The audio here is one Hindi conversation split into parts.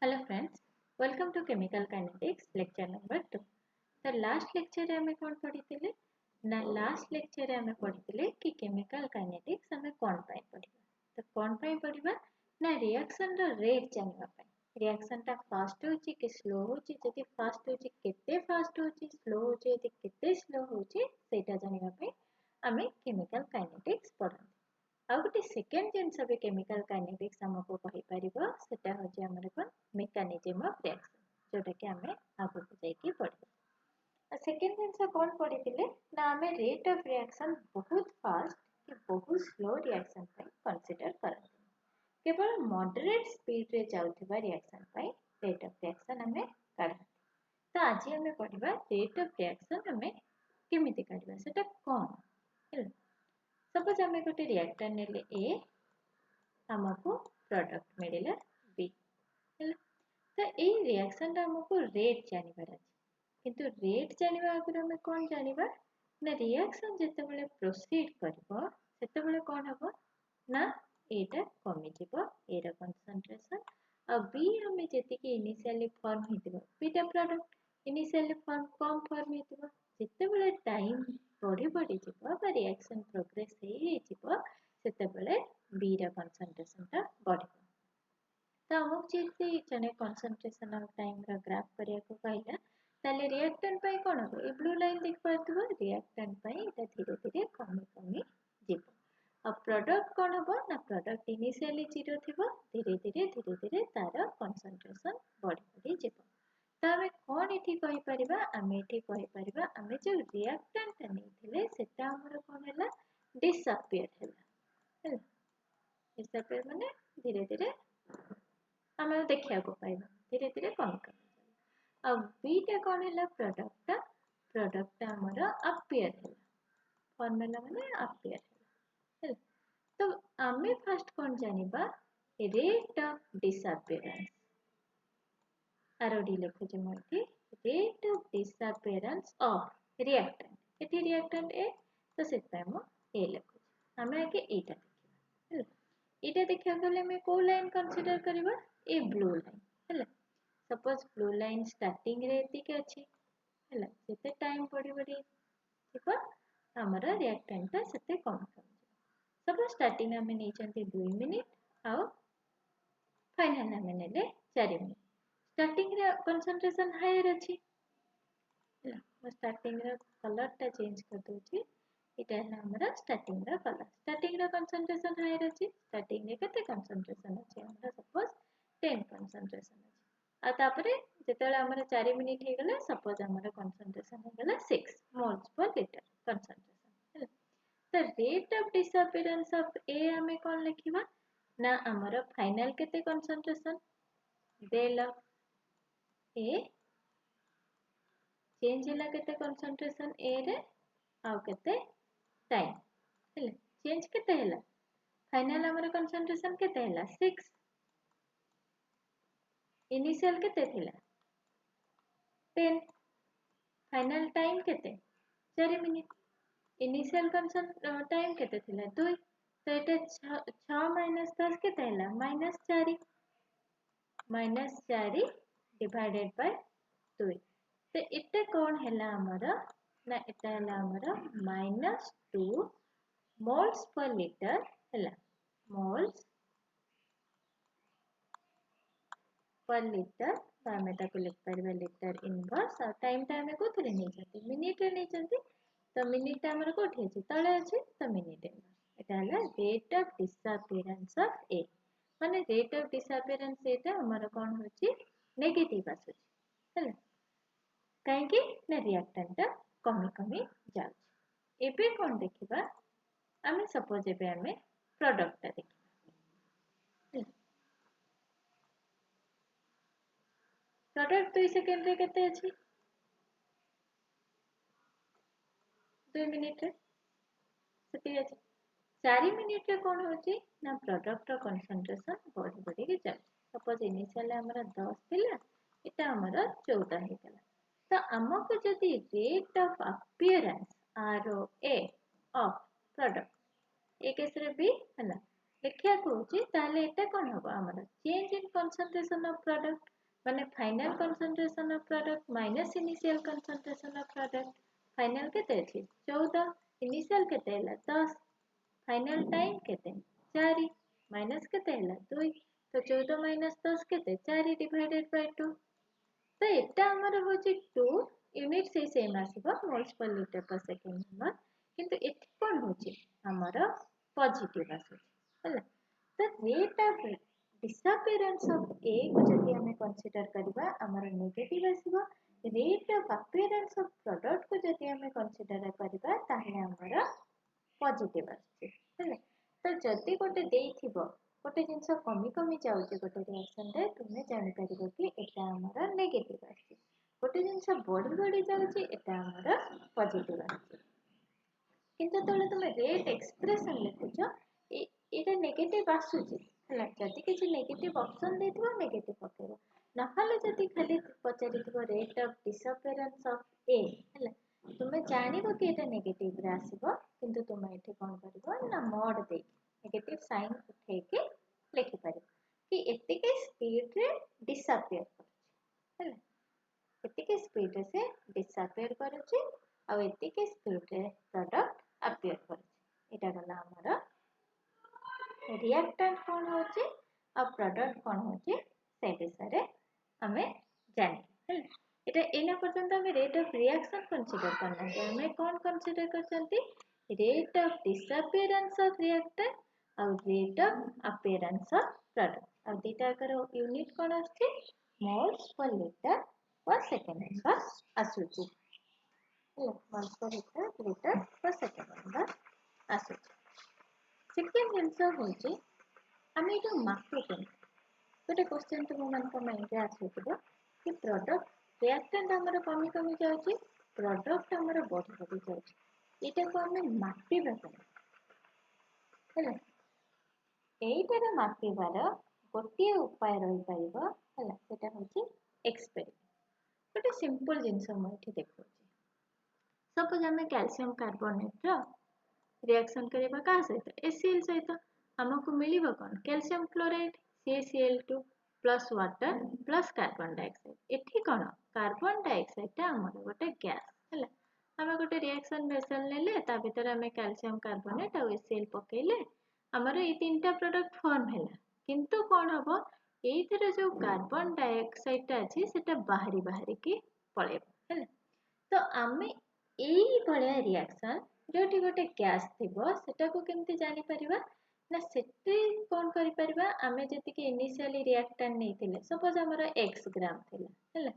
Hello friends, welcome to Chemical Kinetics lecture number 2. The last lecture रे हमें कौन पढ़ी थिले ना last lecture रे हमें पढ़ी थिले कि chemical kinetics हमें कौन पाई पढ़िबा तो कौन पाई पढ़िबा ना रिएक्शन रो रेट जानबा पाई रिएक्शन टा फास्ट होची कि स्लो होची जदि फास्ट होची केते फास्ट होची स्लो होची जदि केते स्लो होची सेटा जानबा पाई हमें chemical kinetics पढ़ा ଆଉ ଗୋଟେ ସେକେଣ୍ଡ ଜିନିଷ ବି କେମିକାଲ କାଇନେଟିକ୍ସ ଆମକୁ କହିପାରିବ ସେଟା ହେଉଛି ଆମର କ'ଣ ମେକାନିଜମ ଅଫ ରିଆକ୍ସନ ଯୋଉଟାକି ଆମେ ଆଗକୁ ଯାଇକି ପଢ଼ିବା ଆଉ ସେକେଣ୍ଡ ଜିନିଷ କ'ଣ ପଢ଼ିଥିଲେ ନା ଆମେ ରେଟ୍ ଅଫ ରିଆକ୍ସନ ବହୁତ ଫାଷ୍ଟ କି ବହୁତ ସ୍ଲୋ ରିଆକ୍ସନ ପାଇଁ କନସିଡର କରନ୍ତି କେବଳ ମଡରେଟ୍ ସ୍ପିଡରେ ଯାଉଥିବା ରିଆକ୍ସନ ପାଇଁ ରେଟ୍ ଅଫ ରିଆକ୍ସନ ଆମେ କାଢ଼ନ୍ତି ତ ଆଜି ଆମେ ପଢ଼ିବା ରେଟ୍ ଅଫ ରିଆକ୍ସନ ଆମେ କେମିତି କାଢ଼ିବା ସେଟା କ'ଣ ହେଲା सपोज आम गोटे रिएक्टर नेले ए आमको प्रोडक्ट मिलला बी है तो ये रिएक्शन आमको रेट जानवर अच्छे किंतु रेट जानवा आगे आम कौन जानवा ना रिएक्शन जिते प्रोसीड कर कौन हम ना एटा कमिजिव ए कंसंट्रेशन आ बी आम जी इनिशियली फॉर्म होता बीटा प्रोडक्ट इनिशियली फॉर्म कम फॉर्म होता जिते टाइम बढ़ी बढ़ी जीव रिएक्शन प्रोग्रेस सेतेबेले बी रा कंसंट्रेशन टा बढ़ी तो आमको जी जने कंसंट्रेशन ऑफ टाइम रा ग्राफ करिया को कहला ताले रिएक्टेंट पई कोन हो ए ब्लू लाइन देख पाथबो रिएक्टेंट पई एटा धीरे धीरे कमी कमी जीव आ प्रोडक्ट कोन हो ना प्रोडक्ट इनिशियली 0 थिबो धीरे धीरे तार कंसंट्रेशन बढ़ी बढ़ी जीव तो आम कौन ये कहीपर आम ये कहीपर आम जो रिएक्टेंट नहीं सेटा आमर कौन है डिसअपियर है डिसअपियर माने धीरे धीरे आम देखा पाइबा धीरे धीरे कम कम अब बीटा कौन है प्रोडक्ट आमर अपियर है फॉर्मूला माने अपियर है तो आम फर्स्ट कौन जानिबा रेट ऑफ डिसअपियरेंस आरडी लिखुचे मुझे rate of disappearance of reactant eighty reactant A तो सेटा हम ए लिखुचे हम आगे एटा देखिबा एटा देखिया गले में को लाइन कंसीडर करबा ए ब्लू लाइन हैला सपोज ब्लू लाइन स्टार्टिंग रे एती के अछि हैला सेते टाइम पड़ी पड़ी ठीक हमर रिएक्टेंट ता सेते कम कम सपोज स्टार्टिंग में नै चंती 2 मिनिट आउ फाइनल में नेले 4 मिनिट स्टार्टिंग रे कंसंट्रेशन हायर अछि मैं स्टार्टिंग रे कलर टा चेंज कर दोची इटा है हमरा स्टार्टिंग रे कलर स्टार्टिंग रे कंसंट्रेशन हायर अछि स्टार्टिंग रे केते कंसंट्रेशन अछि हमरा सपोज 10 कंसंट्रेशन अछि आ तापरे जेतेले हमरा 4 मिनिट हे गेले सपोज हमरा कंसंट्रेशन हे गेले 6 मोल्स पर लीटर कंसंट्रेशन तो rate of disappearance of A हमें कोन लिखिबा ना हमरा फाइनल केते concentration del of A change हैला केते कंसंट्रेशन ए रे आउ केते टाइम हैला चेंज केते हैला फाइनल हमर कंसंट्रेशन केते हैला 6 इनिशियल केते थिला 10 फाइनल टाइम केते 4 मिनिट इनिशियल टाइम केते थिला 2 तो एटा 6 माइनस 10 केते हैला -4 डिवाइडेड बाय 2 तो इटे कौन है ना इटा है -2 मोल्स पर लीटर है मोल्स पर लीटर तो आम लिख पार लीटर इनवर्स और टाइम टाइम कौन नहीं जाती मिनिट रे नहीं जाती तो मिनिट आमर कौटी अच्छे तले अच्छे तो मिनिट इनवर्स एटा है रेट ऑफ डिसअपियरेंस ऑफ ए माने रेट ऑफ डिसअपियरेंस एटा हमर कोन होची नेगेटिव आसुची हैला कहीं ना रिएक्टेंट कमी कमी जाउची एबे कोन देखिबा आमे सपोज एबे आमे प्रोडक्ट देखिबा प्रोडक्ट 2 सेकंड रे केते अछि 2 मिनिट रे सेती अछि 4 मिनिट रे कोन होची ना प्रोडक्ट रो कंसंट्रेशन बढ़ी बढ़ी के जाउची सपोज इनिशियल हमरा 10 थिला एटा हमरा 14 हे गेला तो आमको जदि rate of appearance ROA of product A case रे भी हला लिखिया कहूँ ताले एटा कौन हम आमर change in concentration of product माने final concentration of product minus initial concentration of product final केते अछि 14 इनिशियल केते हैला 10 फाइनल टाइम केते 4 माइनस केते हैला 2 तो 14 माइनस 10 केते 4 डिवाइडेड बाय 2 तो एटा हमर होची 2 यूनिट से सेम आसीबो moles per litre per second number किंतु एठी कोन होची हमर पॉजिटिव आसी हैला तो rate of disappearance of A को जदि हमें कंसीडर करबा हमर नेगेटिव आसीबो rate of appearance of product को जदि हमें कंसीडर करबा ताहे हमर पॉजिटिव आसी हैला तो जदि गोटे देइथिबो गोटे जिनस कमी कमी जाऊँचे गोटे रिएक्शन रे तुमे जानि परिबो कि एटा हमर नेगेटिव आसी गोटे जिनस बढ़ी बढ़ी जाऊँचे एटा हमर पॉजिटिव आसी किंतु तले तुमे रेट एक्सप्रेशन लिखुछ एटा नेगेटिव आसुची हला जदि किछि नेगेटिव ऑप्शन देथिबो नेगेटिव पकेबो नहले जदि खाली पचारिथिबो रेट ऑफ डिसअपियरेंस ऑफ ए हला तुमे जानिबो कि एटा नेगेटिव रे आसीबो किंतु तुमे एठी कोन करिवो ना मोड दे नेगेटिव साइन उठे के लिखि पारे कि एतिके स्पीड रे डिसअपियर करूची हैला एतिके स्पीड से डिसअपियर करूची आ एतिके स्पीड रे प्रोडक्ट अपियर करूची एटा गला हमर रिएक्टेंट कोन होची आ प्रोडक्ट कोन होची से विषय हमें जानी हैला एटा एना पर्यंत हमें रेट ऑफ रिएक्शन कंसीडर करना है हमें कौन कंसीडर करचंती rate of disappearance of reactant और rate of appearance of product और दीटा करो यूनिट कोन आछी moles per litre per second number आसुची हैला moles per litre per second number आसुची सेकंड जिंस होची हमें जो मापो कोन गोटे क्वेश्चन तुम मान को माइंड रे आसुथिबो कि प्रोडक्ट रिएक्टेंट हमर कमी कमी जाउची प्रोडक्ट हमर बढ़ी बढ़ी जाउची एटा को हमें मापिबा कोन हैला एइटार मापिबार गोटे उपाय रही पारिबो हैला सेटा होची एक्सपेरिमेंट गोटे सिंपल जिंस हम एठी देखौची सपोज हमें कैल्शियम कार्बोनेट रो रिएक्शन करबा का सहित HCl सहित हमको मिलिबो कोन calcium chloride CaCl2 plus water plus carbon dioxide एठी कोन कार्बन डाइऑक्साइड ता हमर गोटे गैस हैला हमें गोटे रिएक्शन वेसल लेले ता भीतर हमें कैल्शियम कार्बोनेट और HCl पकेले हमर ए तीनटा प्रोडक्ट फॉर्म हैला किंतु कोन हबो एइथरे जो कार्बन डाइऑक्साइड ता अछि सेटा बाहरी बाहरी की पळेबो हैला तो आमे एई भलिया रिएक्शन जोटी गोटे गैस थिबो सेटा को केमती जानि परिबा ना सेटे कोन करि परिबा आमे जति कि इनिशियली रिएक्टेंट नेथिले सपोज हमर x ग्राम थिला हैला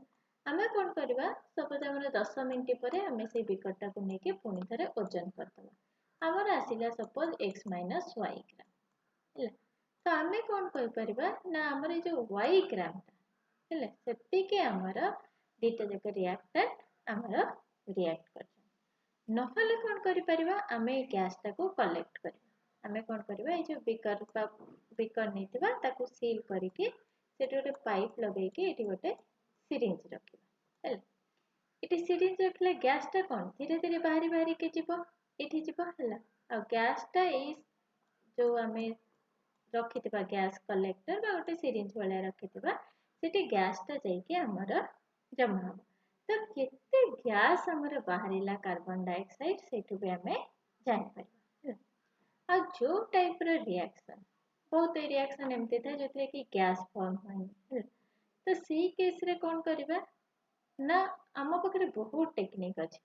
आमे कोन करबा सपोज हमर 10 मिनिट परे आमे से बिकरटा को नेके पुनी थरे ओजन करतबा हमर आसिला सपोज x - y ग्राम हैला तो आमे कोन करि परिबा ना हमर जो y ग्राम हैला सेति के हमर दीटा जक रिएक्टेंट हमर रिएक्ट कर नहले कोन करि परिबा आमे गैस टा को कलेक्ट करिबा आमे कोन करिबा ए जो बिकर नेतिबा ताको सील करिके सेटे गोटे पाइप लगे के एटी गोटे सिरिंज रखिबा हैला एटी सिरिंज रखले गैस टा कोन धीरे धीरे बाहरी बाहरी के जीवो एठी जीवो हैला आ गैस टा ए जो आमे रखितिबा गैस कलेक्टर बा गोटे सिरिंज वाला रखितिबा सेटी गैस टा जाई के हमर जमा हो तो केते गैस हमर बाहरिला कार्बन डाइऑक्साइड सेठु भी हमें जानि परिबा आ जो टाइप रो रिएक्शन बहुत रिएक्शन एमते था जोथे कि गैस फॉर्म होई तो सी केस रे कोन करबा ना हम पाखरे बहुत टेक्निक अछि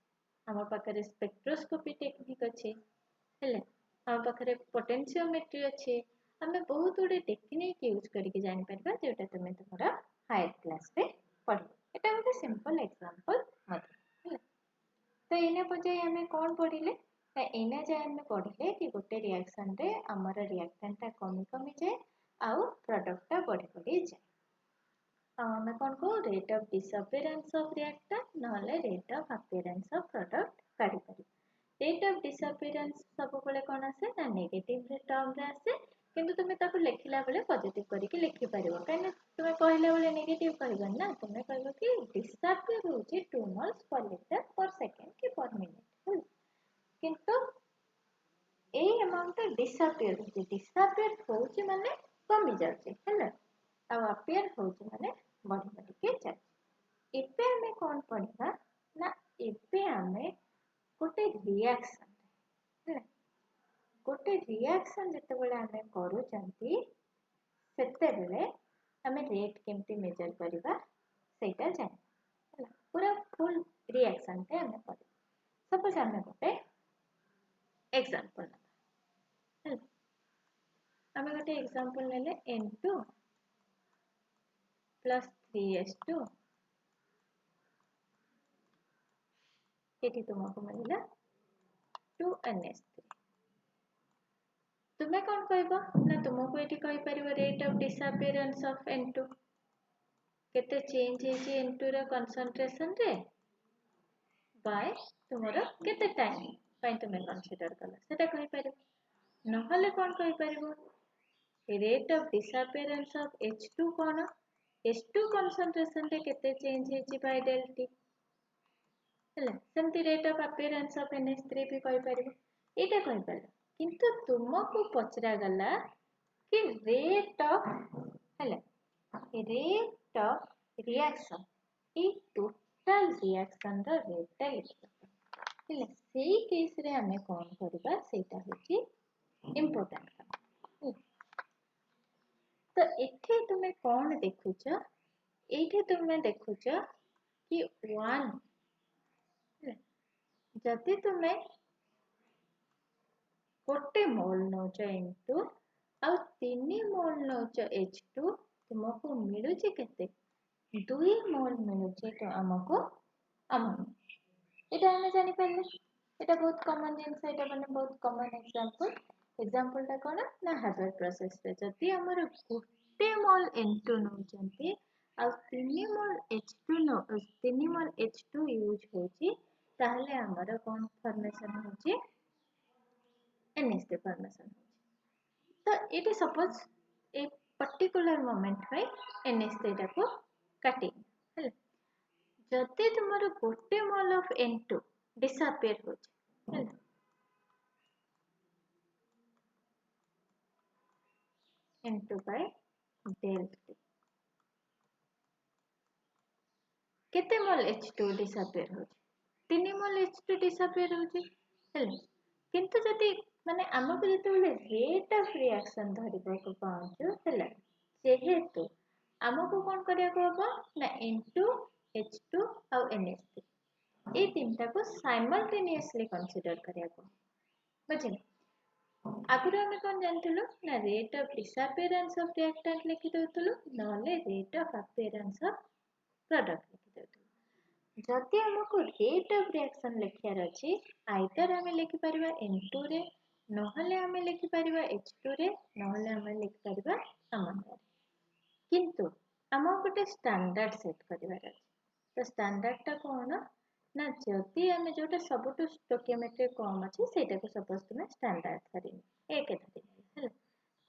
हम पाखरे स्पेक्ट्रोस्कोपी टेक्निक अछि हेले हम पाखरे पोटेंशियोमेट्री अछि हमें बहुत गुडे टेक्निक यूज करके जानि परिबा जेटा तुमे तमरा हायर क्लास रे पढो एटा गोटे सिंपल एग्जांपल मत हैला तो एने पजे हमें कोन पढिले तो एने जे हमें पढिले कि गोटे रिएक्शन रे हमर रिएक्टेंट ता कमी कमी जाए आउ प्रोडक्ट ता बढ़ी बढ़ी जाए हमें कोन को rate of disappearance of reactant नहले rate of appearance of product काढी पारि रेट ऑफ डिसअपियरेंस सब बेले कोन आसे ना नेगेटिव रे टर्म रे आसे किंतु तुमे ताको लिखिला बेले पॉजिटिव करके लिखि परिबो काने तुमे कहले बेले नेगेटिव कहबन ना तुमे कहबो कि डिसअपियर होची 2 moles per litre per second की पर मिनिट किंतु ए अमाउंट डिसअपियर होची माने कमी जाउची हैला आ अपियर होची माने बढ़ी बढ़ी के जाउची। एबे हमें कोन पढ़िबा ना एबे हमें गोटे रिएक्शन हैला गोटे रिएक्शन जते बेले हमें करू चंती सेते बेले हमें रेट केमती मेजर करबा सेटा जाने हैला पूरा फुल रिएक्शन ते हमें कर सपोज हमें गोटे एग्जांपल हैला हमें गोटे एग्जांपल लेले n2 प्लस 3s2 एठी तुमको मिलला 2ns3 तुम्हें कौन कहबो ना तुमको एठी कहि परिबो rate of disappearance of n2 केते चेंज हे जे n2 रा कंसंट्रेशन रे बाय तुमरो केते टाइम पय तुमे कंसीडर कला सेटा कहि परिबो नहले कौन कहि परिबो rate of disappearance of h2 कोन h2 कंसंट्रेशन रे केते चेंज हे जे बाय del t हैला सेमती rate of appearance of ns3 भी कहि परिबो एटा कहि परला किंतु तुमको पचरा गला कि रेट ऑफ हैला रेट ऑफ रिएक्शन ए टोटल रिएक्शन रो रेट टा लिखबा हैला सेही केस रे हमें कोन करबा सेटा होची इंपोर्टेंट काम तो एठी तुमे कोन देखुछ एठी तुमे देखुछ कि 1 जदि तुमे गोटे मोल नौच n2 आ 3 मोल नौच h2 तुमको मिलुची केते 2 मोल मिलुची तो हमको अमाउंट एटा हमें जानि परले एटा बहुत कॉमन जिंस एटा माने बहुत कॉमन एग्जांपल ता कोन ना हैबर प्रोसेस रे जदि हमर गोटे मोल n2 नौचंती आ 3 मोल h2 नो 3 मोल h2 यूज होची ताहले हमर कोन फॉर्मेशन होची NH3 फॉर्मेशन तो it suppose a particular moment में NH3 को काटी हैला जदि तुमरो गोटे मोल ऑफ n2 डिसअपियर होची हैला n2 by del t केते मोल h2 डिसअपियर होची 3 मोल h2 डिसअपियर होची हैला किंतु जदि माने हमको जेतेबेले रेट ऑफ रिएक्शन धरिबा को पाउछु हैला जेहेतु हमको कोन करिया को हबो ना n2 h2 और ns3 ए तीनटा को साइमल्टेनियसली कंसीडर करिया को बुझिले आगुरो हमें कोन जानथिलु ना rate of disappearance of reactant लिखि दउतलु नले rate of appearance of product लिखि दउतलु जदि हमको रेट ऑफ रिएक्शन लिखियार अछि आइदर हमें लिखि परिबा n2 रे नहले हमें लिखि परिबा h2 रे नहले हमें लिखि परिबा अमाउंट रे किंतु हमको गोटे स्टैंडर्ड सेट करिवार अछि तो स्टैंडर्ड ता कोन ना जदि हमें जोटा सबटु स्टोकियोमेट्री कम अछि सेटा को सपोज तुमे स्टैंडर्ड धरिनी एक धरिनी हैला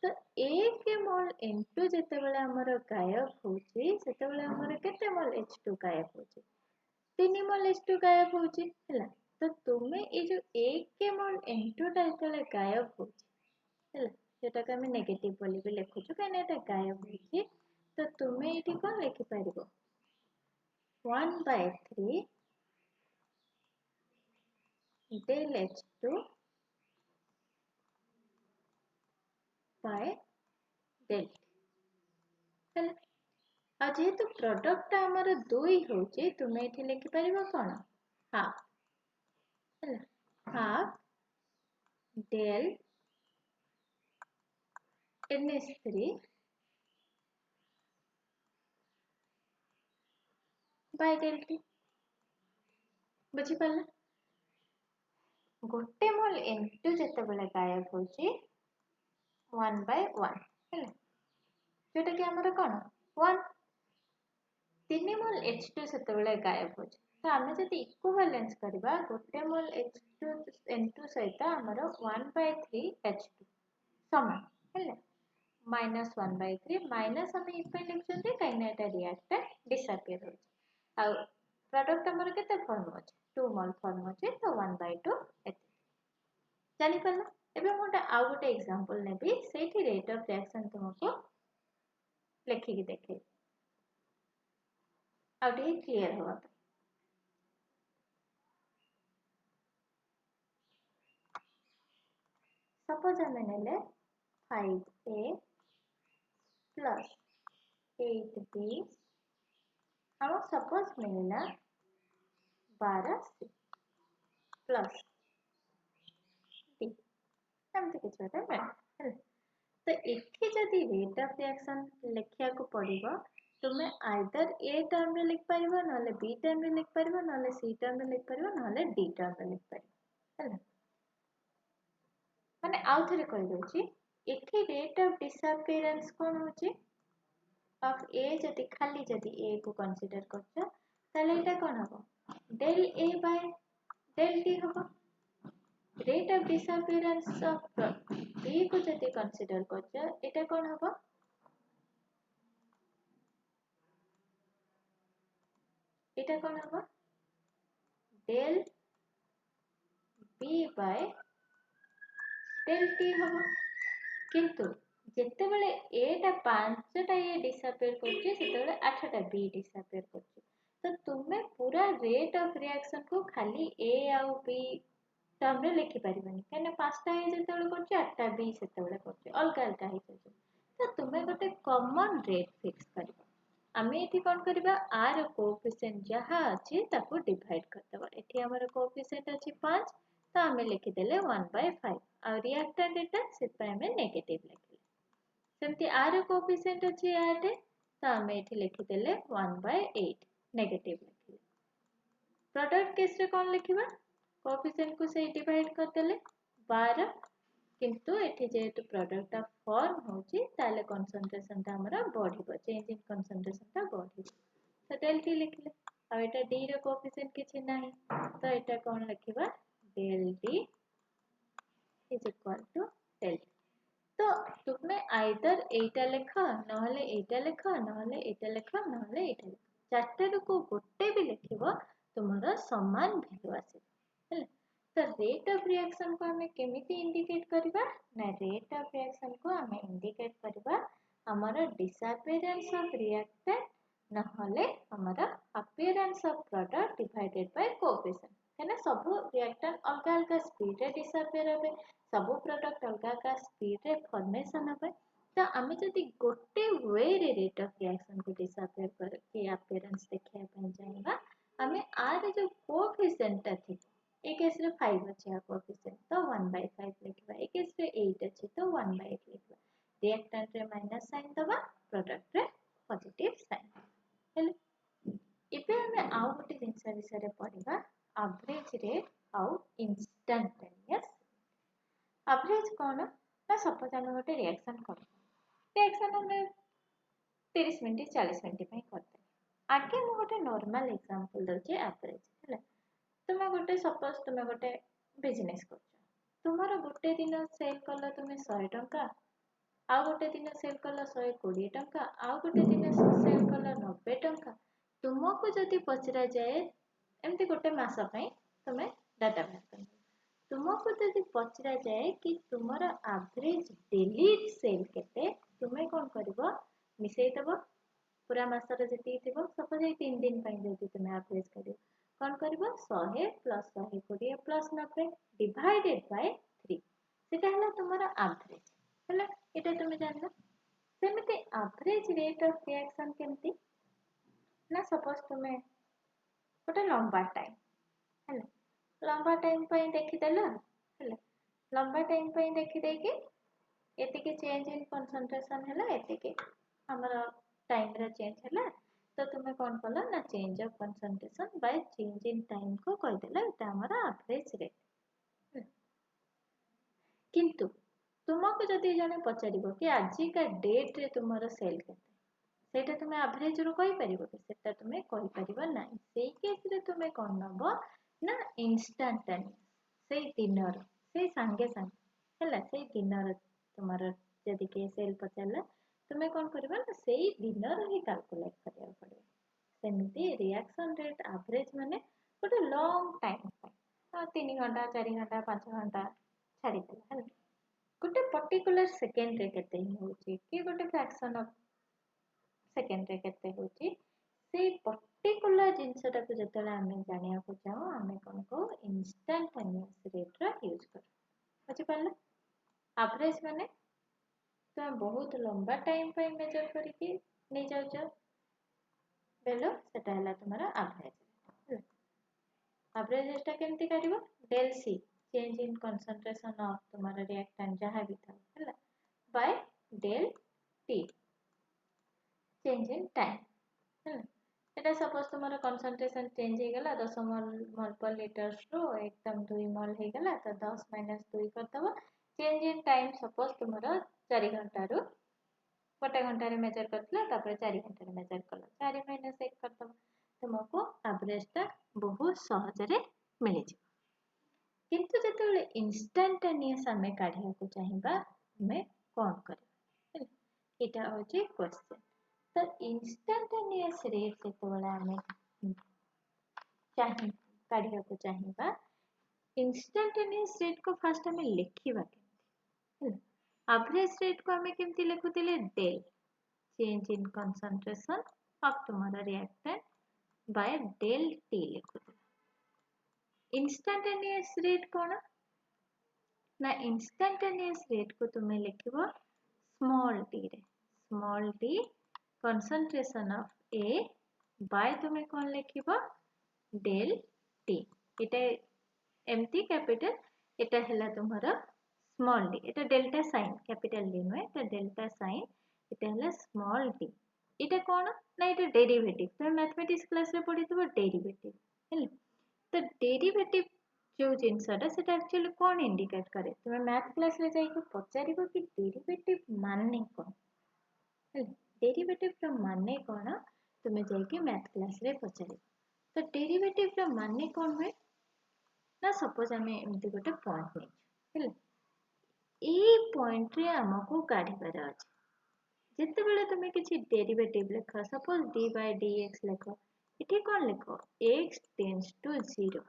तो एक मोल n2 जेते बेले हमर गायब होची सेते बेले हमर केते मोल h2 गायब होची 3 मोल h2 गायब होची हैला तो तुमे ए जो 1 मोल n2 टा जेते गायब होची हैला सेटा का हमें नेगेटिव बोली भी लिखुछु काने एटा गायब होची तो तुमे एठी कोन लिखि परिबो 1/3 del h2 by del हैला आ जेहेतु प्रोडक्ट हमर 2 होची तुमे एठी लिखि परिबो कोन हाफ हैला half del ns3 by del t बुझी पाला गोटे मोल n2 जेते बेले गायब होची 1/1 हैला जोटा कि हमर कोन 1 3 मोल h2 सेते बेले गायब होची तो हमें जदि इक्विवेलेंस करबा गोटे मोल h2 n2 सहित हमर 1/3 h2 समान हैला -1/3 माइनस हमें इपे लिखछन्ते काइना एटा रिएक्टेंट डिसअपियर होची आ प्रोडक्ट हमर केते फॉर्म होची 2 मोल फॉर्म होची तो 1/2 एते जानि पल्ला एबे मोटा आउ गोटे example navy Sethi rate of reaction तुमको लिखिकी देखे आउटे क्लियर होगा। सपोज आम ने 5A प्लस 8B आम सपोज मिलला 12C प्लस D एमती किसी गोटे मिले। तो इठी जदि रेट ऑफ रिएक्शन लिखिया को पड़िबो तुम्हें आइदर ए टर्म रे लिख परिबो नले बी टर्म रे लिख परिबो नले सी टर्म रे लिख परिबो नले डी टर्म रे लिख परिबो हैला। माने आउ थरे कहि दोची इठी रेट ऑफ डिसअपियरेंस कोन होची ऑफ ए जदि खाली जदि ए को कंसीडर करछो ताले एटा कोन हबो del A by del T हबो। Rate of disappearance of B को जदि कंसीडर करछो एटा कोन हबो एटा कोन हबो del B by del T हबो। किंतु जेते बेले ए टा 5 टा ए डिसअपियर करछे सेते बेले 8 टा बी डिसअपियर करछे। तो तुमे पूरा रेट ऑफ रिएक्शन को खाली ए आउ बी टर्म रे लिखि परिबनी कने 5 टा ए जेते बेले करछे 8 टा बी सेते बेले करछे अलग अलग हे छै। तो तुमे गोटे कॉमन रेट फिक्स करबो। आमे एठी कोन करबा आर कोएफिशिएंट जहा अछि ताको डिवाइड करदबा। एठी हमर कोएफिशिएंट अछि 5 तो आमे लिखि देले 1/5 और रिएक्टेंट एटा सेत आमे नेगेटिव लिखले। सेमती आर कोएफिशिएंट अछि 8 तो आमे एठी लिखि देले 1/8 नेगेटिव लिखले। प्रोडक्ट केस रे कोन लिखिबा कोएफिशिएंट को से डिवाइड कर देले 12 किंतु एठी जेतु प्रोडक्ट ऑफ फॉर्म होची ताले कंसंट्रेशन ता हमरा बढ़िबो चेंज इन कंसंट्रेशन ता बढ़िबो। तो डेल टी लिखले आ एटा डी रे कोएफिशिएंट किछि नाही तो एटा कोन लिखिबा del D is equal to del. तो तुमे आइदर एटा लिखो नहले एटा लिखो नहले एटा लिखो नहले एटा लिखो चारटे को गोटे भी लिखिबो तुम्हारा समान वैल्यू आसे। तो रेट ऑफ रिएक्शन को हमें केमिति इंडिकेट करबा ना रेट ऑफ रिएक्शन को हमें इंडिकेट करबा हमारा डिसअपियरेंस ऑफ रिएक्टेंट नहले हमारा appearance of product divided by coefficient है ना। सब रिएक्टेंट अलग अलग स्पीड रे डिसअपियर होबे सब प्रोडक्ट अलग अलग स्पीड रे फॉर्मेशन होबे। तो आमे जदि गोटे वे रे रेट ऑफ रिएक्शन को डिसअपियर कर के अपीयरेंस देखिया पय जाइबा आमे आर जो कोएफिशिएंट थी ए केस रे 5 अछि आ कोएफिशिएंट तो 1/5 लिखबा। ए केस रे 8 अछि तो 1/8 लिखबा। रिएक्टेंट रे माइनस साइन दबा प्रोडक्ट रे पॉजिटिव साइन हेले। इबे हमें आउ गोटे जिंस विषय रे पढिबा एवरेज रेट आउ इंस्टेंटेनियस। एवरेज कोन ना सपोज हम गोटे रिएक्शन कर रिएक्शन हमें 30 मिनिट 40 मिनिट पय करते आगे हम गोटे नॉर्मल एग्जांपल दउचे एवरेज हेले। तुमे गोटे सपोज तुमे गोटे बिजनेस कर तुम्हारा गोटे दिन सेल कल तुमे 100 टंका आ गोटे दिन सेल कल 120 टंका आ गोटे दिन सेल कल 90 टंका। तुमको जदि पचरा जाए एमती गोटे मास पय तुमे डाटा बाहर कर तुमको जदि पचरा जाए कि तुम्हारा एवरेज डेली सेल केते तुमे कोन करबो मिसई देबो पूरा मासर जति थिबो सपोज 3 दिन पय जदि तुमे एवरेज करियो कौन करिबो 100 प्लस 120 प्लस 90 डिवाइडेड बाय 3 सेटा हला तुम्हारा एवरेज हला। एटा तुमे जानला सेमिते एवरेज रेट ऑफ रिएक्शन केमती ना सपोज तुमे गोटे लंबा टाइम हला लंबा टाइम पय देखि देला हला लंबा टाइम पय देखि देके एते के चेंज इन कंसंट्रेशन हला एते के हमरा टाइम रे चेंज हला तो तुम्हें कौन कल ना change of concentration bye change in time को कह देला एटा हमारा एवरेज रेट। किंतु तुमको जदि जने पचारिबो कि आजि का डेट रे तुमरो सेल केते सेटा तुमे एवरेज रो कहि परिबो कि सेटा तुमे कहि परिबो नाही। सेई केस रे तुमे कोन नबो ना इंस्टेंटेनियस सेई दिनर सेई संगे संगे हला सेई दिनर तुमरो जदि के सेल पचारला तुमे कोन करबो ना सेई दिनर ही कैलकुलेट करिया पड़े। सेमती रिएक्शन रेट एवरेज माने गोटे लॉन्ग टाइम 3 घंटा 4 घंटा 5 घंटा छाड़ी देला हला पर्टिकुलर सेकेंड रे केते होची कि गोटे फ्रैक्शन ऑफ सेकेंड रे केते होची से पर्टिकुलर जिनसटा को जतले आमे जानिया को चाहो आमे कोन को इंस्टेंटेनियस रेट रा यूज कर बुझि पाले एवरेज माने तो बहुत लंबा टाइम पे मेजर करके नहीं जाउछ बेलो सेटा हला तुम्हारा एवरेज एवरेज रेट केमती काढिबो del C change in concentration of तुम्हारा रिएक्टेंट जहां भी था हला by del T change in time এটা सपोज तुम्हारा कंसंट्रेशन चेंज हो गला 10 मोल पर लीटर रो एकदम 2 मोल हो गला तो 10 माइनस 2 कर दबो चेंज इन टाइम सपोज तुम्हारा 4 घंटा रो गोटे घंटा रे मेजर करथला तापर 4 घंटा रे मेजर कला 4 माइनस 1 कर दबो तुमको एवरेज ता बहुत सहज रे मिल जे किंतु जेतेबेले इंस्टेंटेनियस हमें काढिया को चाहिबा हमें कोन करे एटा होची क्वेश्चन तो इंस्टेंटेनियस रेट जेतेबेले हमें चाहिए काढिया को चाहिबा इंस्टेंटेनियस रेट को फर्स्ट हमें लिखिबा केमती एवरेज रेट को हमें केमती लिखुतिले del change in concentration of तुम्हारा रिएक्टेंट बाय डेल टी लिखुतिले इंस्टेंटेनियस रेट कोन ना इंस्टेंटेनियस रेट को तुम्हें लिखिबो स्मॉल टी रे small T concentration of A by तुम्हें कौन लिखिबो डेल टी एटा एमटी कैपिटल एटा हला तुम्हारा स्मॉल डी एटा डेल्टा साइन कैपिटल डी नो एटा डेल्टा साइन एटा हला स्मॉल डी एटा कौन ना एटा डेरिवेटिव तो मैथमेटिक्स क्लास रे पढी तो डेरिवेटिव हला तो डेरिवेटिव जो जिनसटा सेटा एक्चुअली कौन इंडिकेट करे तुम्हें मैथ क्लास रे जाई को पचारिबो कि डेरिवेटिव माने कौन डेरिवेटिव रो माने कोन तुमे जाके मैथ क्लास रे पचारि तो डेरिवेटिव रो माने कोन होय ना सपोज हमें एमती गोटे पॉइंट नै हेले ए पॉइंट रे हमको काढिबार अछि जते बेले तुमे किछि डेरिवेटिव लेखा सपोज d by dx लेखो इठी कोन लेखो x टेंड्स टू 0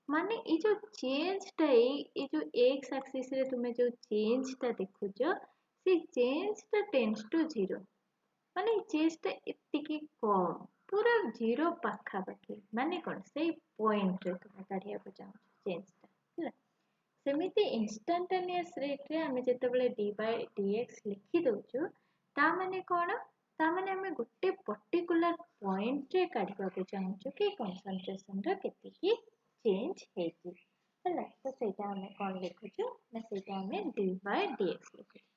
माने ए जो चेंज टा ए जो x एक्सिस रे तुमे जो चेंज टा देखुजो से चेंज टा टेंड्स टू 0 माने चेंज टा इतकी कम पूरा 0 पाखा पाखी माने कोन से पॉइंट रे तुम काढिया को चाहो चेंज टा हला सेमिति इंस्टेंटेनियस रेट रे हमें जते बेले d by dx लिखि दोछु ता माने कोन ता माने हमें गोटे पर्टिकुलर पॉइंट रे काढिया को चाहो कि कंसंट्रेशन रा केते की चेंज हेछि हला तो सेटा हमें कोन लिखुछु ना सेटा हमें d by dx लिखुछु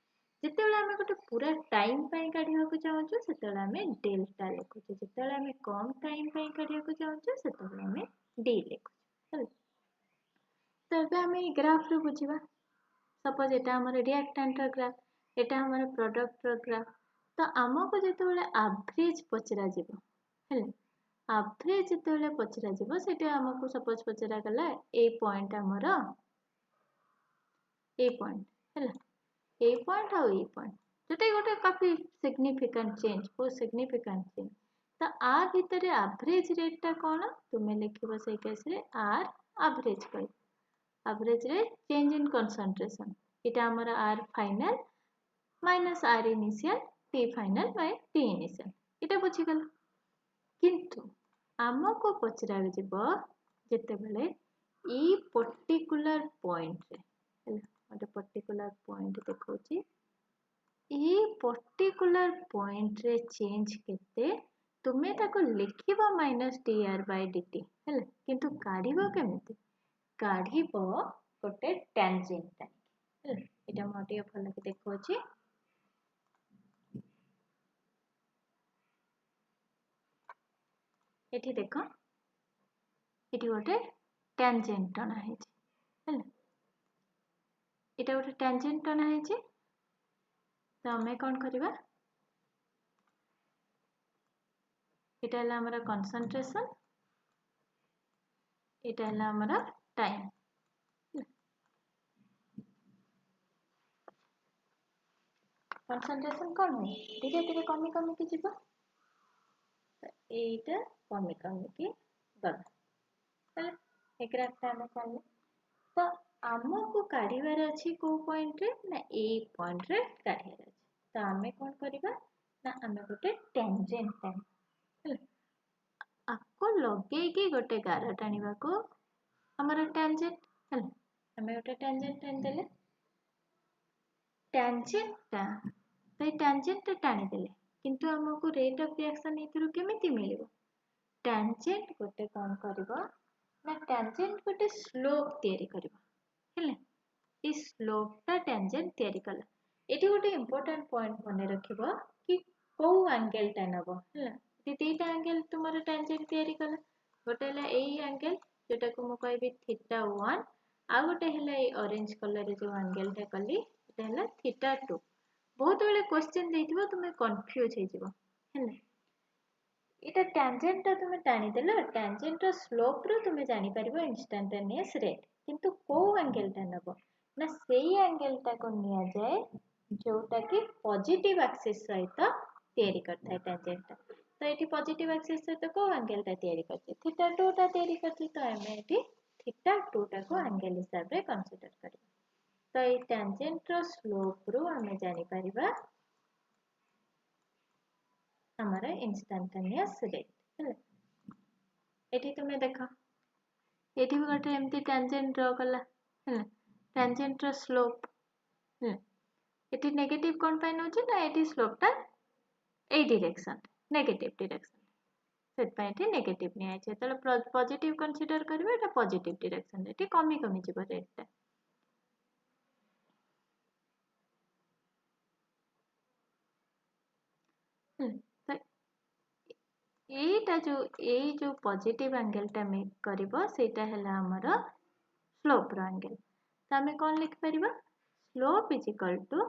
जितेबेले आमे गोटे पूरा टाइम पई काढिया को चाहूछु सेतेबेले आमे डेल्टा लिखुछु जितेबेले आमे कम टाइम पई काढिया को चाहूछु सेतेबेले आमे डी लिखुछु तो एबे आमे ग्राफ रे बुझिबा सपोज एटा हमर रिएक्टेंट रो ग्राफ एटा हमर प्रोडक्ट रो ग्राफ तो हमको जितेबेले एवरेज पचरा जिवो हेले एवरेज जितेबेले पचरा जिवो सेटा हमको सपोज पचरा गला ए पॉइंट हमर ए पॉइंट हेले ए पॉइंट और ए पॉइंट जोटे गोटे काफी सिग्निफिकेंट चेंज बहुत सिग्निफिकेंट चेंज तो आ भीतर एवरेज रेट टा कोन तुमे लिखिबो से केस रे आर एवरेज कर एवरेज रे चेंज इन कंसंट्रेशन एटा हमर R final minus R initial T final by T initial एटा बुझी गल किंतु हमको पचरा जिवो जते बेले ई पर्टिकुलर पॉइंट रे गोटे पर्टिकुलर पॉइंट देखौची ए पर्टिकुलर पॉइंट रे चेंज केते तुमे ताको लिखिबो माइनस dr by dt हेले किंतु काढिबो केमिति काढिबो गोटे टेंजेंट टा हेले एटा मोटियो फल के देखौची एठी देखो एठी गोटे टेंजेंट टना हेछि हेले एटा गोटे टेंजेंट टना हेछि तो हमें कौन करिबा एटा हला हमरा कंसंट्रेशन एटा हला हमरा टाइम कंसंट्रेशन कौन हो धीरे धीरे कमी कमी के जिवो तो एटा कमी कमी के गला ए ग्राफ ता हम करले तो आमको काढ़िबार अछि को पॉइंट रे ना ए पॉइंट रे काढ़िबार अछि तो आमे कोन करिबा ना आमे गोटे टेंजेंट टाइम आपको लगे कि गोटे गार टाणिबा को हमर टेंजेंट है आमे गोटे टेंजेंट टाणी देले टेंजेंट टाणी देले किंतु हमको रेट ऑफ रिएक्शन एथिरु केमिति मिलिबो टेंजेंट गोटे कोन करिवो ना टेंजेंट गोटे स्लोप तयारी करिवो हेले ई स्लोपटा टेंजेंट तयारी कला एटी गोटे इंपोर्टेंट पॉइंट मने रखिबो कि को एंगल टा नबो हैला दीटा एंगल तुमरो टेंजेंट तयारी कला गोटे हला एई एंगल जेटा को मु कहबी थीटा 1 आ गोटे हला ए ऑरेंज कलर रे जो एंगल टा कली एटा हला थीटा 2 बहुत बेले क्वेश्चन देथिबो तुमे कंफ्यूज हे जिवो हैला इटा टेंजेंट टा तुमे टाणी देलो टेंजेंट रो स्लोप रो तुमे जानि परिबो इंस्टेंटेनियस रेट किंतु को एंगल टा नबो ना सेही एंगल टा को निया जाए जोटा कि पॉजिटिव एक्सिस सहित तयारी करता है टेंजेंट टा तो एटी पॉजिटिव एक्सिस सहित को एंगल टा तयारी करते थीटा 2 टा तयारी करते तो हमें एटी थीटा 2 टा को एंगल हिसाब रे कंसीडर करिबा तो ए टेंजेंट रो स्लोप रो हमें जानि परिबा हमारा इंस्टेंटेनियस रेट एठी तुमे देखो एठी भी गोटे एमती टेंजेंट ड्रॉ कला टेंजेंट रो स्लोप एठी नेगेटिव कोन पाइ नउची ना एठी स्लोप टा ए डायरेक्शन नेगेटिव डायरेक्शन सेट पाइ एठी नेगेटिव नि आइछे तले पॉजिटिव कंसीडर करबे एटा पॉजिटिव डायरेक्शन एठी कमी कमी जिवो रेट टा तो जो पॉजिटिव एंगल टा मेक करिवो सेटा हला हमर स्लोप रो एंगल तो हमें कौन लिख परिबा slope is equal to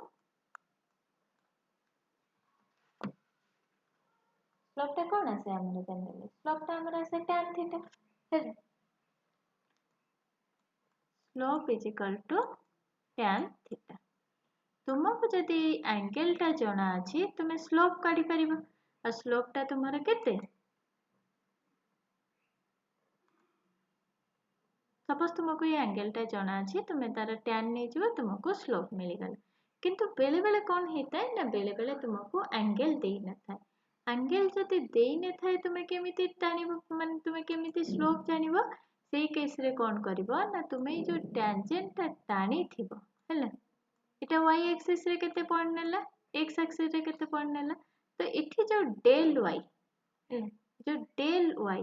slope टा कौन आसे हमर जनरली स्लोप टा हमर आसे tan theta slope is equal to tan theta तुमको जदि एंगल टा जणा अछि तुमे स्लोप काढी परिबो आ स्लोप टा तुमर केते सपोज तुमको ये एंगल टा जणा अछि तुमे तार tan नै जिवो तुमको स्लोप मिली गला किंतु बेले बेले कौन हेता है ना बेले बेले तुमको एंगल देई न थाए एंगल जदि देई न थाए तुमे केमिति टाणिबो माने तुमे केमिति स्लोप जानिबो सेई केस रे कौन करिवो ना तुमे जो टेंजेंट टा टाणी थिबो हैला एटा y एक्सिस रे केते पॉइंट नेला x एक्सिस रे केते पॉइंट नेला तो इठी जो डेल y जो डेल y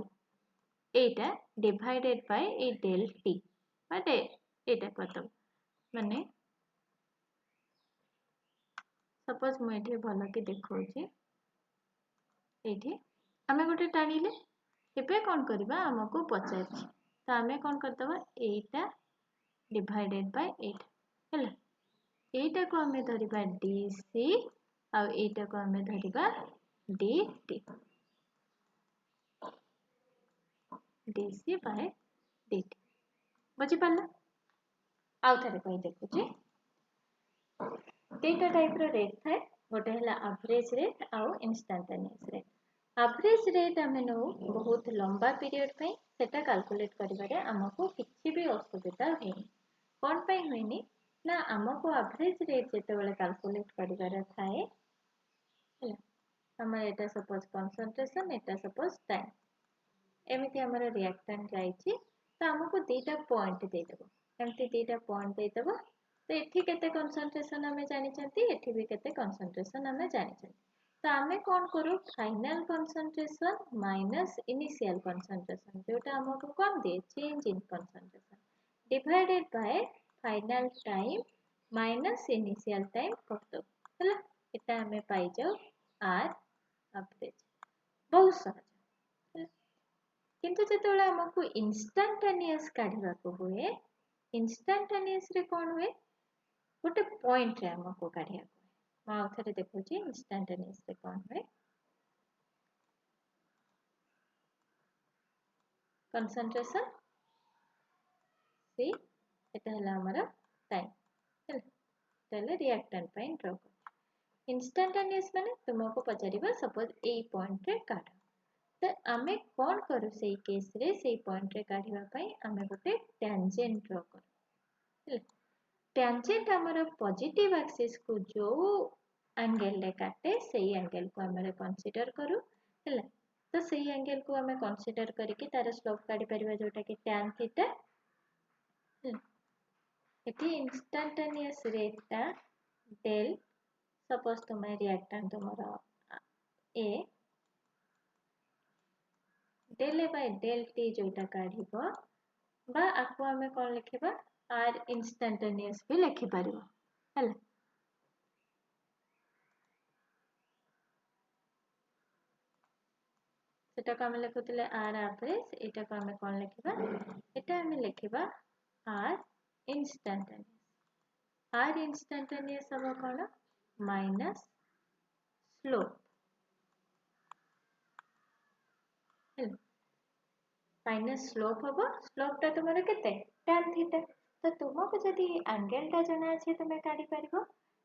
एटा डिवाइडेड बाय ए डेल t माने एटा करदब माने सपोज मु एठी भलो के देखौची एठी हमें गोटे टाणीले एबे कोन करबा हमको पचारछि तो हमें कोन करदबा एटा डिवाइडेड बाय 8 हैला एटा को हमें धरिबा dc आ एटा को हमें धरिबा dt dc बाय dt बुझी पाला आउ थरे कहि देखुची तीनटा टाइप रो रेट थाए गोटे हला एवरेज रेट आउ इंस्टेंटेनियस रेट एवरेज रेट हमें नो बहुत लंबा पीरियड पे सेटा कैलकुलेट करिबारे हमको किछि भी असुविधा होइनी कोन पे होइनी ना हमको एवरेज रेट जेते बेले कैलकुलेट करिबारे थाए हला हमर एटा सपोज कंसंट्रेशन एटा सपोज टाइम एमिति हमर रिएक्टेंट जाईची तो हमको दीटा पॉइंट दे देबो एमिति दीटा पॉइंट दे देबो तो एठी केते कंसंट्रेशन हमें जानि चंती एठी भी केते कंसंट्रेशन हमें जानि चंती तो हमें कौन करू final concentration minus initial concentration जोटा हमको कौन दे change in concentration divided bye final time minus initial time कर दो हला एटा हमें पाई जाओ आर एवरेज बहुत सहज किंतु जेतोले हमको इंस्टेंटेनियस काढिबा को हुए इंस्टेंटेनियस रे कोन हुए गोटे पॉइंट रे हमको काढिया को मां थरे देखुची इंस्टेंटेनियस रे कोन हुए कंसंट्रेशन सी एटा हला हमर टाइम हला तले रिएक्टेंट पाइन ड्रॉ कर इंस्टेंटेनियस माने तुमको पचारिबा सपोज ए पॉइंट रे काढ तो आमे कोन करू सेई केस रे सेई पॉइंट रे काढिबा पई आमे गोटे टेंजेंट ड्रॉ कर टेंजेंट हमर पॉजिटिव एक्सिस को जो एंगल रे काटे सेही एंगल को हम कंसीडर करू है तो सेही एंगल को हम कंसीडर करके तार स्लोप काढी परिबा जोटा कि tan theta at instantaneous rate टा डेल सपोज तुम रिएक्टेंट तुमरा A del A by del T जोटा काढिबो बा आको हमें कौन लिखिबा आर इंस्टेंटेनियस भी लिखि परिबो हला सेटा को हम लिखुतले आर एवरेज एटा को हम कौन लिखिबा एटा हम लिखिबा आर इंस्टेंटेनियस हम कौन माइनस स्लोप माइनस स्लोप हम स्लोप टा तुमरे केते tan थीटा तो तुमको जदी एंगल टा जना अछि तुमे काढी परिबो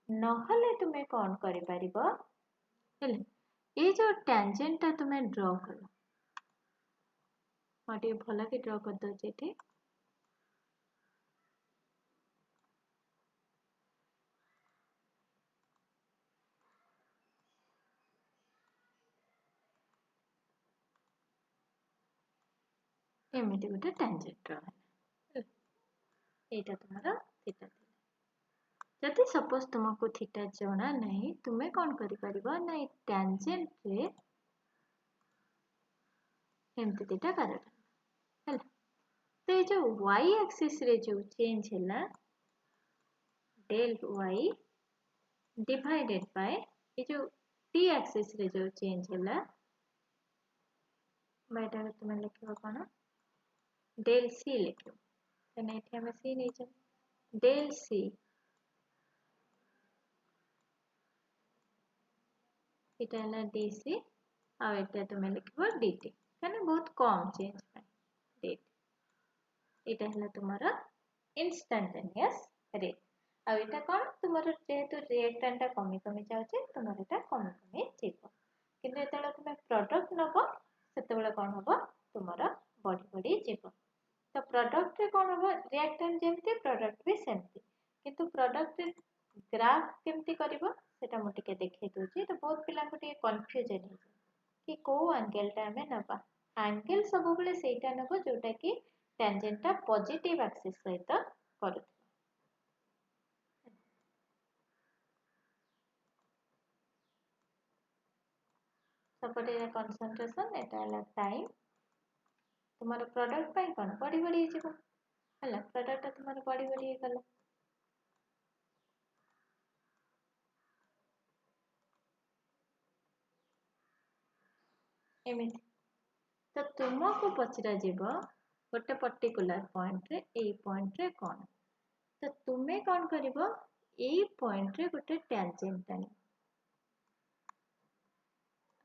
नहले तुमे कौन करि परिबो हेले ये जो टेंजेंट टा तुमे ड्रॉ करो माटी भला के ड्रॉ कर दो जेठी एमिति गोटे टेंजेंट ड्रॉ है एटा तुम्हारा थीटा जदि सपोज तुमको थीटा जଣା नहीं तुमे कौन करि परिबो ना टेंजेंट रे एमती थीटा कर हला तो ये जो y एक्सिस रे जो चेंज हैला डेल y डिवाइडेड बाय ये जो t एक्सिस रे जो चेंज हैला बायटा तुम लिखिबो कोन डेल c लिखिबो तने एठी हम c नै छै डेल c एटा है dc आ एटा तुम लिखिबो dt कने बहुत कम चेंज है dt एटा है तुम्हारा इंस्टेंटेनियस रेट आ एटा कोन तुम्हारा जेहेतु रिएक्टेंट कमी कमी जाउचे तुम्हारा एटा कमी कमी जेबो किंतु एतला तुम प्रोडक्ट नबो सेतेबेला कोन हबो तुम्हारा बॉडी बॉडी जेबो तो प्रोडक्ट रे कोन हबो रिएक्टेंट जेमती प्रोडक्ट भी सेमती किंतु प्रोडक्ट ग्राफ केमती करिवो सेटा मो टिके देखै दोची तो बहुत पिला को टिके कंफ्यूजन है कि को एंगल टा हमें नबा एंगल सब बेले सेटा नबो जोटा कि टेंजेंट टा पॉजिटिव एक्सिस सहित करू सपोर्ट है कंसंट्रेशन एटा है टाइम तुम्हारा प्रोडक्ट पाई कोन बड़ी बड़ी जेबो हला प्रोडक्ट तुम्हारा बड़ी बड़ी गला एमिति तो तुमको पचरा जीवो गोटे पर्टिकुलर पॉइंट रे ए पॉइंट रे कोन तो तुमे कोन करिवो ए पॉइंट रे गोटे टेंजेंट आनी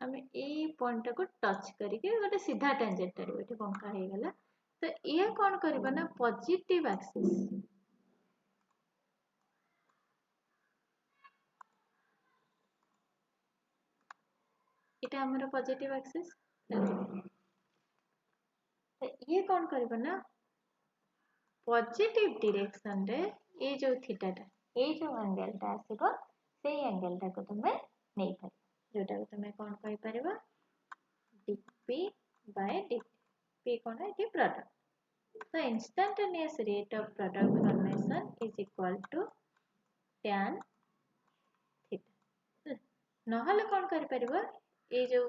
हमें ए पॉइंट को टच करके गोटे सीधा टेंजेंट आनी एठी बंका हे गला तो ये कोन करिवो ना पॉजिटिव एक्सिस एटा हमर पॉजिटिव एक्सिस तो ये कौन करिबो ना पॉजिटिव डायरेक्शन रे ये जो थीटा टा ये जो एंगल टा आसीबो सेही एंगल टा को तुमे नै पर जोटा को तुमे कौन कहि परिबो dp by dt p कौन है ये प्रोडक्ट तो instantaneous rate of product formation is equal to tan theta नहले कौन करि परिबो ये जो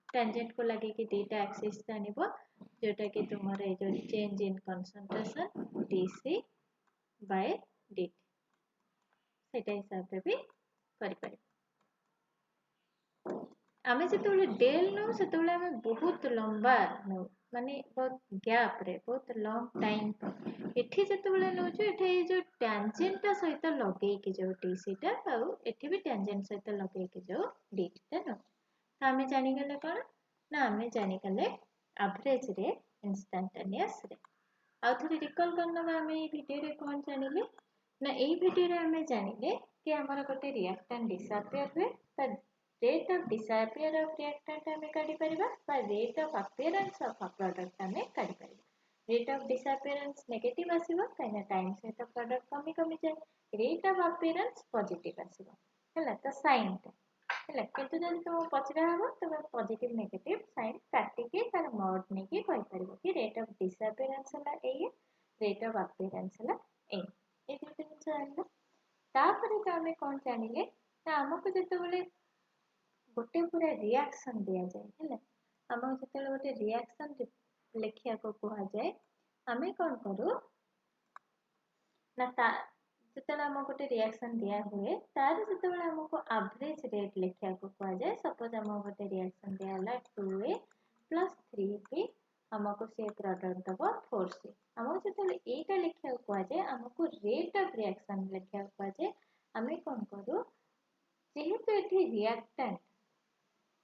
टेंजेंट को लगे कि दीटा एक्सिस जानिबो जोटा कि तुम्हारा ये जो change in concentration dc by dt सेटा हिसाब रे भी करि परिबो आमे जेतोले डेल नो सेतोले आमे बहुत लंबा नो माने बहुत गैप रे बहुत लॉन्ग टाइम एठी जेतोले नो जो एठी जो टेंजेंट ता सहित लगे कि जो dc ता आ एठी भी टेंजेंट सहित लगे कि जो dt ता नो आमे जानि गले कोन ना आमे जानि गले एवरेज रे इंस्टेंटेनियस रे आ थोड़ी रिकॉल करनबा आमे ए वीडियो रे कोन जानिले ना ए वीडियो रे आमे जानिले कि हमर गोटे रिएक्टेंट डिसअपियर हुए त rate of disappear of reactant आमे काढी परिबा बा rate of appearance of a product आमे काढी परिबा रेट ऑफ डिसअपियरेंस नेगेटिव आसीबो काइना टाइम सहित प्रोडक्ट कमी कमी जाए रेट ऑफ अपीयरेंस पॉजिटिव आसीबो हैला तो साइन टा हैला किंतु जब तुम पचरा हबो तबे पॉजिटिव नेगेटिव साइन काटी के तार मोड ने के कहि परबो कि रेट ऑफ डिसअपियरेंस हला ए रेट ऑफ अपीयरेंस हला ए दुटा जिंस जानला तापर तो आमे कोन जानिले ना हमको जेतेबेले गोटे पूरा रिएक्शन दिया जाए हैला हमको जेतेबेले गोटे रिएक्शन लिखिया को कहा जाए आमे कोन करू ना ता जेतेबेले हमको गोटे रिएक्शन दिया हुए तार जेतेबेले हमको एवरेज रेट लिखिया को कहा जाए सपोज हमको गोटे रिएक्शन दिया हला 2a + 3b हमको से प्रोडक्ट दबो 4c हमको जेतेबेले एटा लिखिया को कहा जाए हमको रेट ऑफ रिएक्शन लिखिया को कहा जाए आमे कोन करू जेहेतु एठी रिएक्टेंट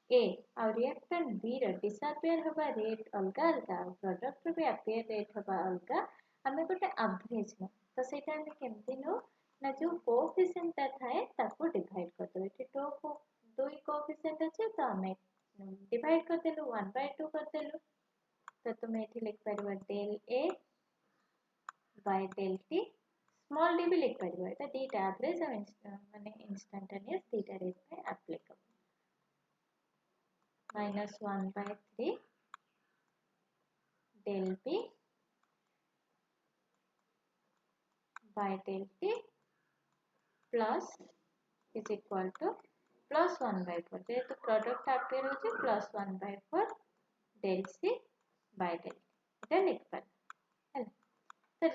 ए और रिएक्टेंट बी रो डिसअपियर होबा रेट अलगा अलगा प्रोडक्ट रो भी अपियर रेट होबा अलगा हमें गोटे एवरेज नो तो सेटा हमें केमती नो ना जो कोएफिशिएंट ता थाए ताको डिवाइड कर दो एठी तो को दुई कोएफिशिएंट अछि तो हमें डिवाइड कर देलु 1/2 कर देलु तो तुम एठी लिख परबो del a by del t small d भी लिख परबो एटा दीटा एवरेज और माने इंस्टेंटेनियस दीटा रेट पे applicable -1/3 del b by del t plus is equal to plus 1/4 जेहेतु प्रोडक्ट अपियर होचे plus 1/4 del c by del t एटा लिख पर हैला तो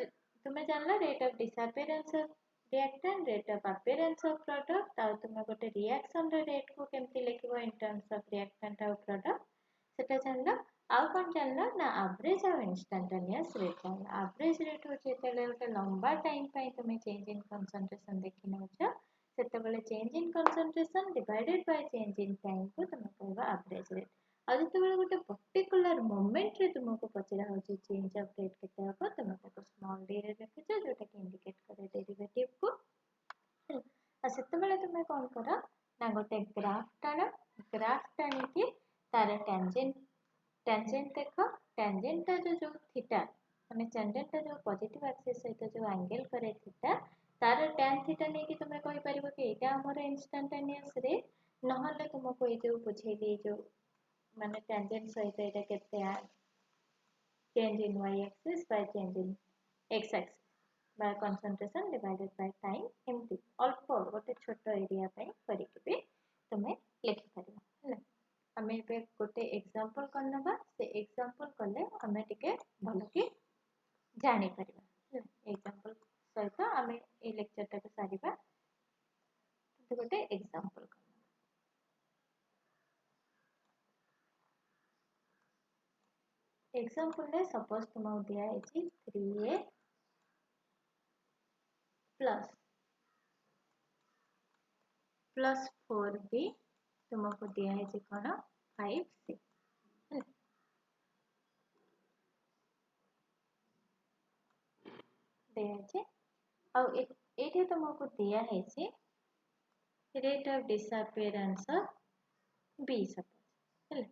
तुमे जानला rate of disappearance of reactant rate of appearance of product आ तुमे गोटे रिएक्शन रे रेट को केमती लिखिबो इन टर्म्स ऑफ रिएक्टेंट और प्रोडक्ट सेटा जानला आ कोन जानला ना एवरेज और इंस्टेंटेनियस रेट जानला एवरेज रेट होचे तेले गोटे लंबा टाइम पई तुमे चेंज इन कंसंट्रेशन देखि नउछ सेतेबेले change in concentration divided by change in time को तुमे कहबा एवरेज रेट आ जेतेबेले गोटे पर्टिकुलर मोमेंट रे तुमको पचरा होची चेंज ऑफ रेट केते हबो तुमे ताको स्मॉल d रे लिखिछ जोटा कि इंडिकेट करे डेरिवेटिव को आ सेतेबेले तुमे कोन करा ना गोटे ग्राफ टाणी के तार टेंजेंट देखो टेंजेंट ता जो थीटा माने टेंजेंट ता जो पॉजिटिव एक्सिस सहित जो एंगल करे थीटा तार tan थीटा नै कि तुमे कहि परिबो कि एटा हमर इंस्टेंटेनियस रे नहले तुमको ए जो बुझे दी जो माने टेंजेंट सहित एटा केते change in y axis by change in x axis by concentration divided by time एमती अल्प गोटे छोट एरिया पई करिक भी तुमे लिखि परिबो हैला हमें पे गोटे एग्जांपल करनबा से एग्जांपल करले हमें टिके भलो कि जानि परिबा एग्जांपल सहित हमें ए लेक्चर टा के सारिबा तो गोटे एग्जांपल एग्जांपल ले सपोज तुमको दिया है 3a प्लस 4b तुमको दिया है कौन 5c दिया तुमको दिया है rate of disappearance of b suppose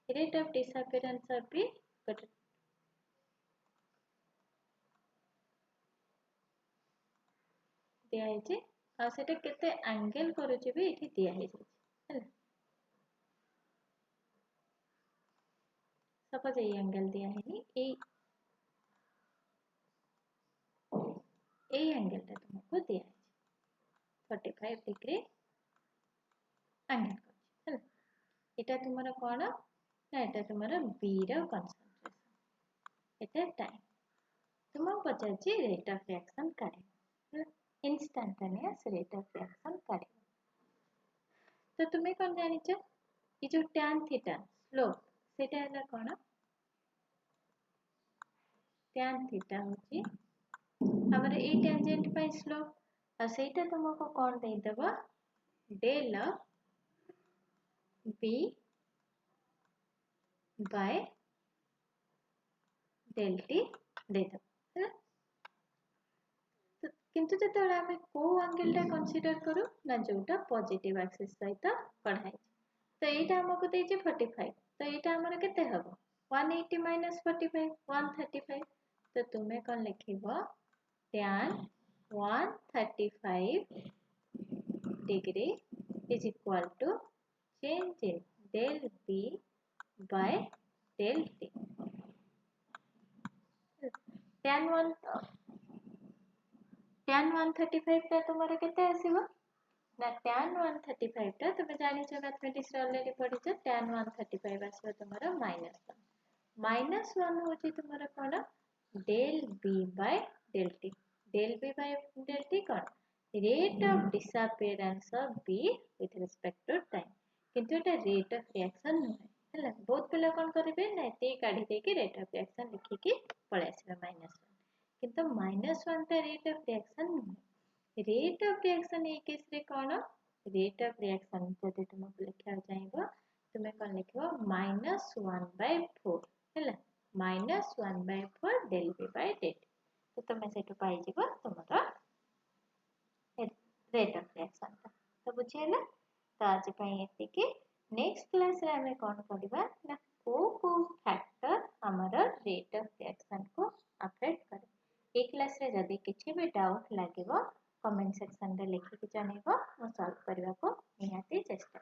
rate of disappearance of b दिया है आ सेटा केते एंगल करूची भी एठी दिया है हैला सपोज ए एंगल दिया है नी ए एंगल ता तुमको दिया है 45 डिग्री एंगल करूची हैला एटा तुमरा कोन ना एटा तुमरा b रो कंसंट्रेशन एटा टाइम तुमको पचाची रेट ऑफ रिएक्शन काढे हैला इंस्टेंटेनियस रेट ऑफ रिएक्शन काढे तो तुम्हें कौन जानिछ ये जो tan थीटा स्लोप सेटा हला कोन tan थीटा होची हमर ए टेंजेंट पे स्लोप आ सेटा तुमको कोन दे देबो del b by del t दे देबो हैला किंतु जेतेबेले हमें को एंगल टा कंसीडर करू ना जोटा पॉजिटिव एक्सिस सहित पढ़ाई तो एटा हमको देछि 45 तो एटा हमर केते हबो 180 - 45 135 तो तुम्हें कौन लिखिबो tan 135 degree is equal to change in del B by del T. tan 135 टा तुम्हारे केते आसीबो ना tan 135 टा तुम जानिछ मैथमेटिक्स रे ऑलरेडी पढिछ tan 135 आसीबो तुम्हारा -1 होची तुम्हारा कोन del B by del T. del B by del T cone rate of disappearance of B with respect to time. किंतु एटा rate of reaction नुहे हैला बहुत पिला कोन करिवे ना एते काढी दे के rate of reaction लिखि के पळे आसीबे -1 किंतु -1 टा rate of reaction नुहे rate of reaction A case रे कोन rate of reaction जदि तुम लिखा चाहिबो तुमे कोन लिखिबो -1/4 हैला -1/4 del B by del T. तो तुम सेटु पाई जिवो तुमरा रेट ऑफ रिएक्शन तो बुझियला तो आज पई एतिके नेक्स्ट क्लास रे हमें कोन करबा ना को फैक्टर हमर रेट ऑफ रिएक्शन को अफेक्ट करे ए क्लास रे जदी किछि भी डाउट लागिवो कमेंट सेक्शन रे लिखि के जनेबो म सॉल्व करबा को निहाती चेष्टा